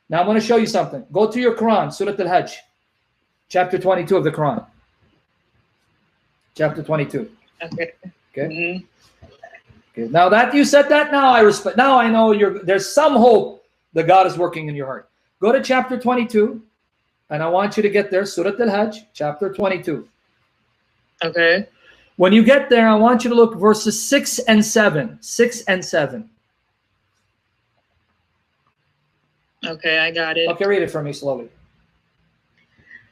Now I'm going to show you something. Go to your Quran, Surah Al-Hajj, chapter 22 of the Quran. Chapter 22. Okay. Okay. Okay. Now that you said that, now I respect. Now I know there's some hope that God is working in your heart. Go to chapter 22, and I want you to get there. Surah Al-Hajj, chapter 22. Okay. When you get there, I want you to look verses 6 and 7. 6 and 7. Okay, I got it. Okay, read it for me slowly.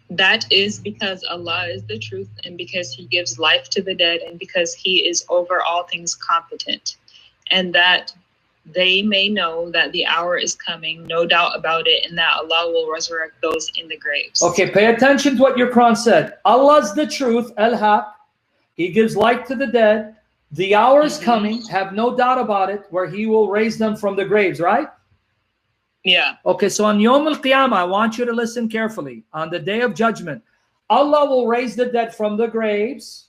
That is because Allah is the truth, and because He gives life to the dead, and because He is over all things competent, and that they may know that the hour is coming, no doubt about it, and that Allah will resurrect those in the graves. Okay, pay attention to what your Quran said. Allah's the truth, Al-Haq. He gives life to the dead. The hour is coming, have no doubt about it, where He will raise them from the graves, right? Yeah. Okay, so on Yawm al-Qiyamah, I want you to listen carefully. On the day of judgment, Allah will raise the dead from the graves.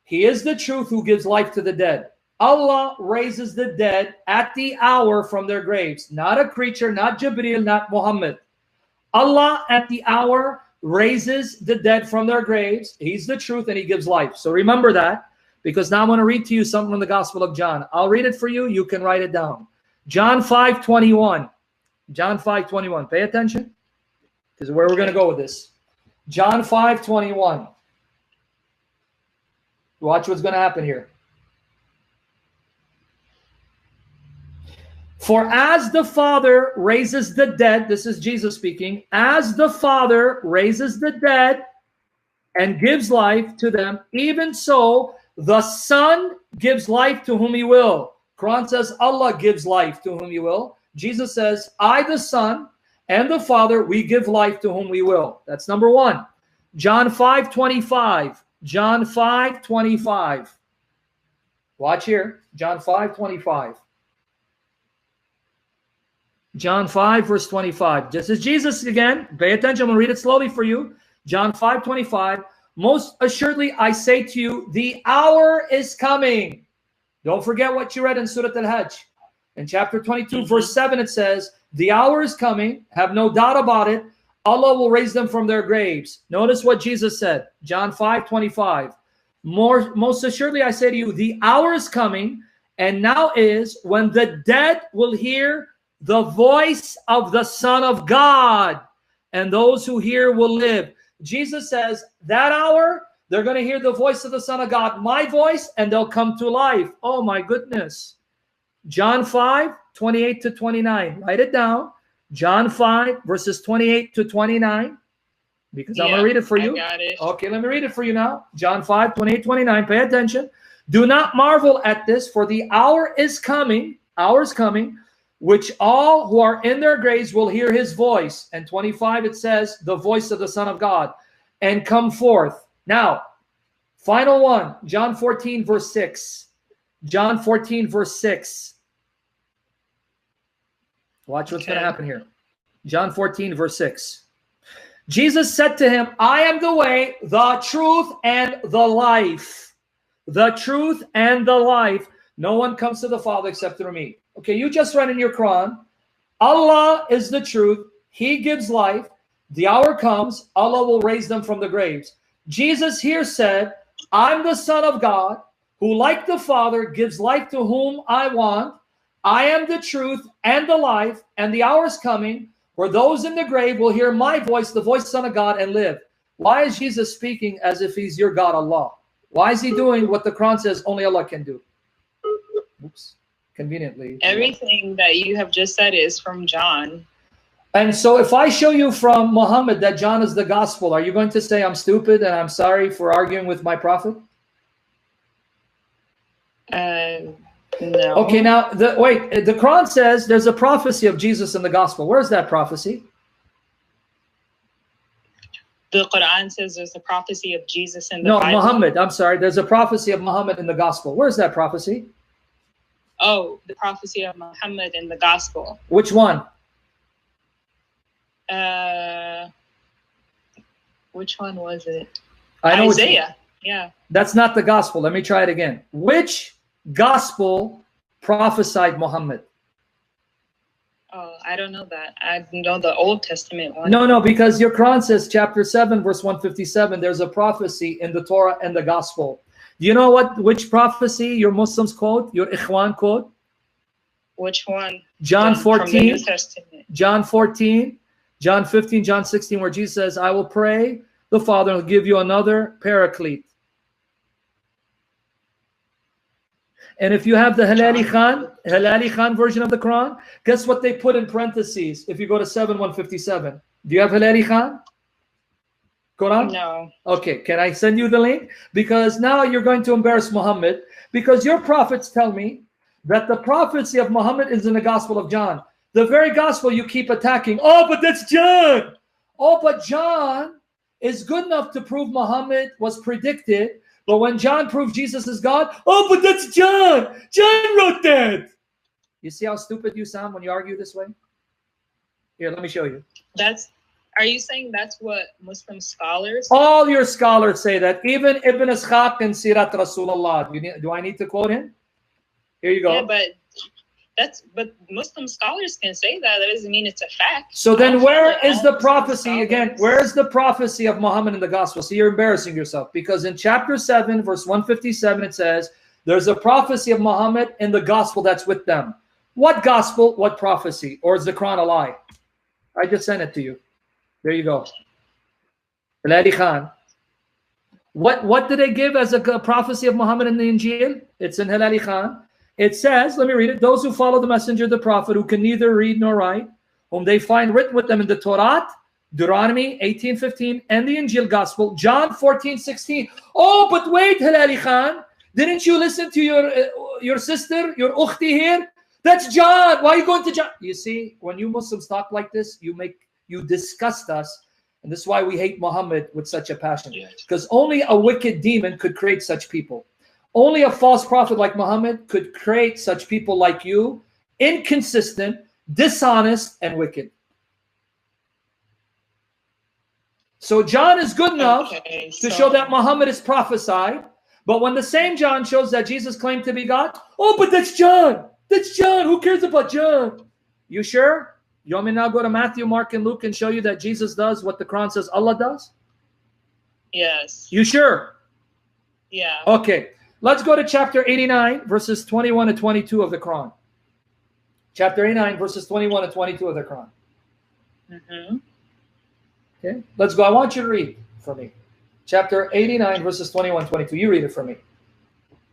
He is the truth who gives life to the dead. Allah raises the dead at the hour from their graves. Not a creature, not Jibreel, not Muhammad. Allah at the hour raises the dead from their graves. He's the truth and He gives life. So remember that, because now I'm going to read to you something from the Gospel of John. I'll read it for you. You can write it down. John 5:21. John 5:21. Pay attention. This is where we're going to go with this. John 5:21. Watch what's going to happen here. For as the Father raises the dead, this is Jesus speaking, as the Father raises the dead and gives life to them, even so the Son gives life to whom He will. Quran says Allah gives life to whom He will. Jesus says, I, the Son, and the Father, we give life to whom we will. That's number one. John 5:25. John 5:25. Watch here. John 5:25. John 5, verse 25. This is Jesus again. Pay attention. I'm going to read it slowly for you. John 5:25. Most assuredly, I say to you, the hour is coming. Don't forget what you read in Surah Al-Hajj. In chapter 22, verse 7, it says, the hour is coming, have no doubt about it, Allah will raise them from their graves. Notice what Jesus said, John 5:25. Most assuredly I say to you, the hour is coming, and now is, when the dead will hear the voice of the Son of God, and those who hear will live. Jesus says, that hour, they're going to hear the voice of the Son of God, my voice, and they'll come to life. Oh my goodness. John 5:28-29. Write it down. John 5, verses 28-29. Because I'm going to read it for you. I got it. Okay, let me read it for you now. John 5:28-29. Pay attention. Do not marvel at this, for the hour is coming, which all who are in their graves will hear His voice. And 25, it says, the voice of the Son of God, and come forth. Now, final one, John 14, verse 6. John 14, verse 6. Watch what's going to happen here. John 14, verse 6. Jesus said to him, I am the way, the truth, and the life. The truth and the life. No one comes to the Father except through me. Okay, you just read in your Quran, Allah is the truth. He gives life. The hour comes, Allah will raise them from the graves. Jesus here said, I'm the Son of God, who like the Father gives life to whom I want. I am the truth and the life, and the hour is coming where those in the grave will hear my voice, the voice of the Son of God, and live. Why is Jesus speaking as if He's your God, Allah? Why is He doing what the Quran says only Allah can do? Oops, conveniently. Everything that you have just said is from John. And so if I show you from Muhammad that John is the gospel, are you going to say I'm stupid and I'm sorry for arguing with my prophet? No. Okay, now, the Quran says there's a prophecy of Jesus in the gospel. Where's that prophecy? The Quran says there's a prophecy of Jesus in the Bible. No, Muhammad, I'm sorry. There's a prophecy of Muhammad in the gospel. Where's that prophecy? Oh, the prophecy of Muhammad in the gospel. Which one? Which one was it? I know Isaiah. Yeah. That's not the gospel. Let me try it again. Which gospel prophesied Muhammad? Oh, I don't know that. I know the Old Testament one. No, because your Quran says, chapter 7, verse 157, there's a prophecy in the Torah and the Gospel. Do you know which prophecy your Muslims quote, your Ikhwan quote? Which one? John 14, from the New Testament. John 14, John 15, John 16, where Jesus says, I will pray the Father and will give you another paraclete. And if you have the Halali Khan version of the Quran, guess what they put in parentheses if you go to 7:157? Do you have Halali Khan Quran? No. Okay, can I send you the link? Because now you're going to embarrass Muhammad, because your prophets tell me that the prophecy of Muhammad is in the Gospel of John. The very Gospel you keep attacking. Oh, but that's John. Oh, but John is good enough to prove Muhammad was predicted. But when John proved Jesus is God, oh, but that's John. John wrote that. You see how stupid you sound when you argue this way? Here, let me show you. Are you saying that's what Muslim scholars? All your scholars say that. Even Ibn Ishaq in Sirat Rasulullah. Do I need to quote him? Here you go. Yeah, but Muslim scholars can say that. That doesn't mean it's a fact. So then where is the prophecy again? Where is the prophecy of Muhammad in the gospel? So you're embarrassing yourself, because in chapter 7, verse 157, it says, there's a prophecy of Muhammad in the gospel that's with them. What gospel? What prophecy? Or is the Quran a lie? I just sent it to you. There you go. Halali Khan. What did they give as a prophecy of Muhammad in the Injil? It's in Halali Khan. It says, let me read it. Those who follow the messenger, the prophet, who can neither read nor write, whom they find written with them in the Torah, Deuteronomy 18:15, and the Injil Gospel, John 14:16. Oh, but wait, Halali Khan, didn't you listen to your sister, your ukhti here? That's John. Why are you going to John? You see, when you Muslims talk like this, you disgust us. And this is why we hate Muhammad with such a passion. Because only a wicked demon could create such people. Only a false prophet like Muhammad could create such people like you, inconsistent, dishonest, and wicked. So John is good enough to show that Muhammad is prophesied, but when the same John shows that Jesus claimed to be God, oh, but that's John. That's John. Who cares about John? You sure? You want me now go to Matthew, Mark, and Luke and show you that Jesus does what the Quran says Allah does? Yes. You sure? Yeah. Okay. Let's go to chapter 89, verses 21 and 22 of the Quran. Chapter 89, verses 21 and 22 of the Quran. Mm-hmm. Okay, let's go. I want you to read for me. Chapter 89, verses 21 and 22. You read it for me.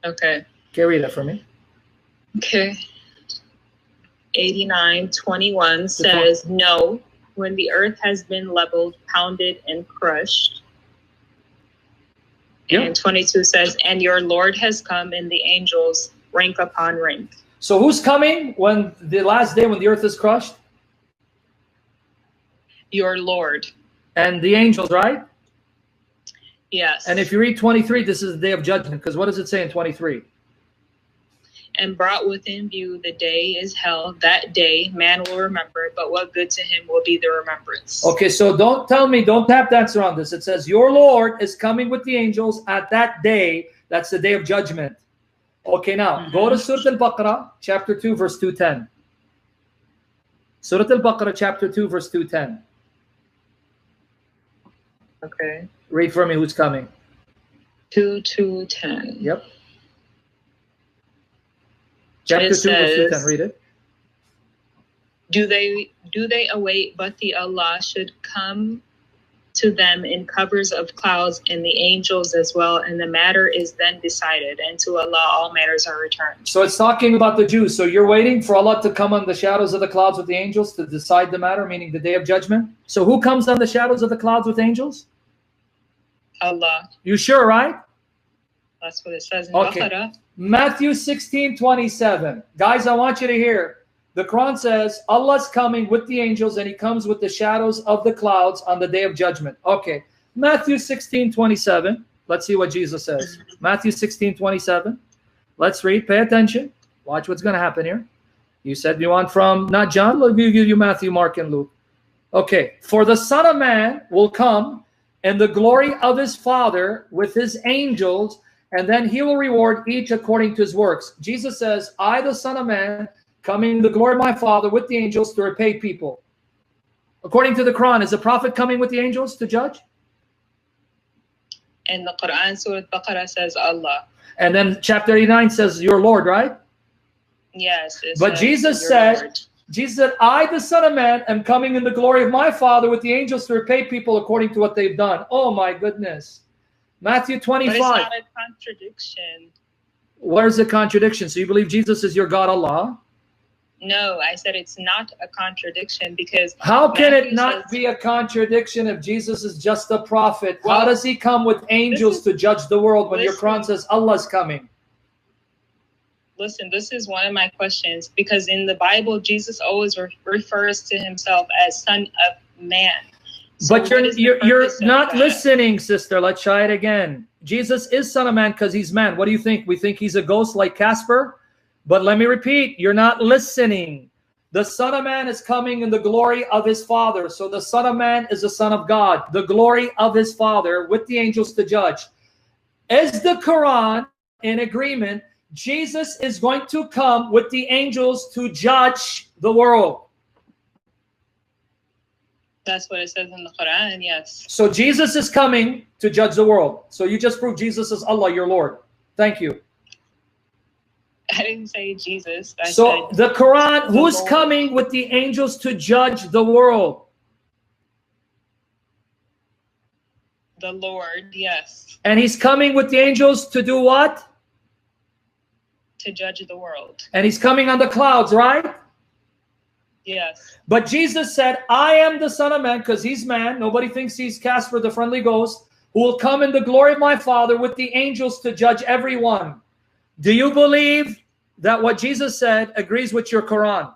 Okay. Okay, read it for me. Okay. 89:21 says, no, when the earth has been leveled, pounded, and crushed. And 22 says, and your Lord has come, and the angels rank upon rank. So who's coming when the last day when the earth is crushed? Your Lord. And the angels, right? Yes. And if you read 23, this is the day of judgment, because what does it say in 23? And brought within view the day is hell. That day man will remember, but what good to him will be the remembrance. Okay, so don't tell me, don't tap dance around this. It says, your Lord is coming with the angels at that day. That's the day of judgment. Okay, now, go to Surah Al-Baqarah, chapter 2, verse 210. Surah Al-Baqarah, chapter 2, verse 210. Okay. Read for me who's coming. 2:10. Yep. Chapter 2, verse 210. Read it. Do they await but the Allah should come to them in covers of clouds and the angels as well, and the matter is then decided, and to Allah all matters are returned. So it's talking about the Jews. So you're waiting for Allah to come on the shadows of the clouds with the angels to decide the matter, meaning the day of judgment. So who comes on the shadows of the clouds with angels? Allah. You sure, right? That's what it says in Okay. Baqarah. Matthew 16:27. Guys, I want you to hear. The Quran says Allah's coming with the angels, and he comes with the shadows of the clouds on the day of judgment. Okay. Matthew 16:27. Let's see what Jesus says. Matthew 16:27. Let's read. Pay attention. Watch what's going to happen here. You said you want from not John. Let me give you Matthew, Mark, and Luke. Okay. For the Son of Man will come in the glory of his Father with his angels, and then he will reward each according to his works. Jesus says, I, the Son of Man, coming in the glory of my Father with the angels to repay people. According to the Quran, is the prophet coming with the angels to judge? And the Quran, Surah Baqarah says Allah. And then chapter 89 says your Lord, right? Yes. But Jesus said, I, the Son of Man, am coming in the glory of my Father with the angels to repay people according to what they've done. Oh my goodness. Matthew 25. But it's not a contradiction. Where's the contradiction? So you believe Jesus is your God, Allah? No, I said it's not a contradiction because... How can it not be a contradiction if Jesus is just a prophet? Well, how does he come with angels to judge the world when your Quran says Allah's coming? Listen, this is one of my questions, because in the Bible, Jesus always refers to himself as Son of Man. So but you're not listening, sister. Let's try it again. Jesus is Son of Man because he's man. What do you think? We think he's a ghost like Casper? But let me repeat, you're not listening. The Son of Man is coming in the glory of his Father. So the Son of Man is the Son of God, the glory of his Father with the angels to judge. Is the Quran in agreement? Jesus is going to come with the angels to judge the world. That's what it says in the Quran, yes. So Jesus is coming to judge the world. So you just proved Jesus is Allah, your Lord. Thank you. I didn't say Jesus. I so said the Quran, who's Lord. coming with the angels to judge the world? The Lord, yes. And he's coming with the angels to do what? To judge the world. And he's coming on the clouds, right? Yes. But Jesus said, I am the Son of Man, because he's man. Nobody thinks he's Casper, the friendly ghost, who will come in the glory of my Father with the angels to judge everyone. Do you believe that what Jesus said agrees with your Quran?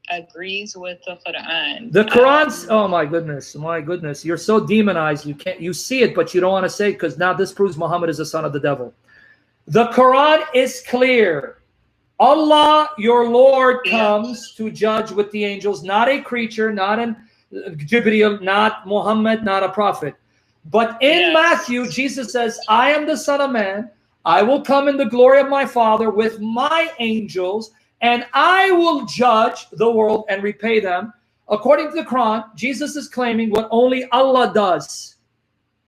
Agrees with the Quran. The Quran's, oh my goodness, you're so demonized. You see it, but you don't want to say it, because now this proves Muhammad is the son of the devil. The Quran is clear. Allah, your Lord, comes to judge with the angels, not a creature, not an Jibreel, not Muhammad, not a prophet. But in Matthew, Jesus says, I am the Son of Man. I will come in the glory of my Father with my angels, and I will judge the world and repay them. According to the Quran, Jesus is claiming what only Allah does.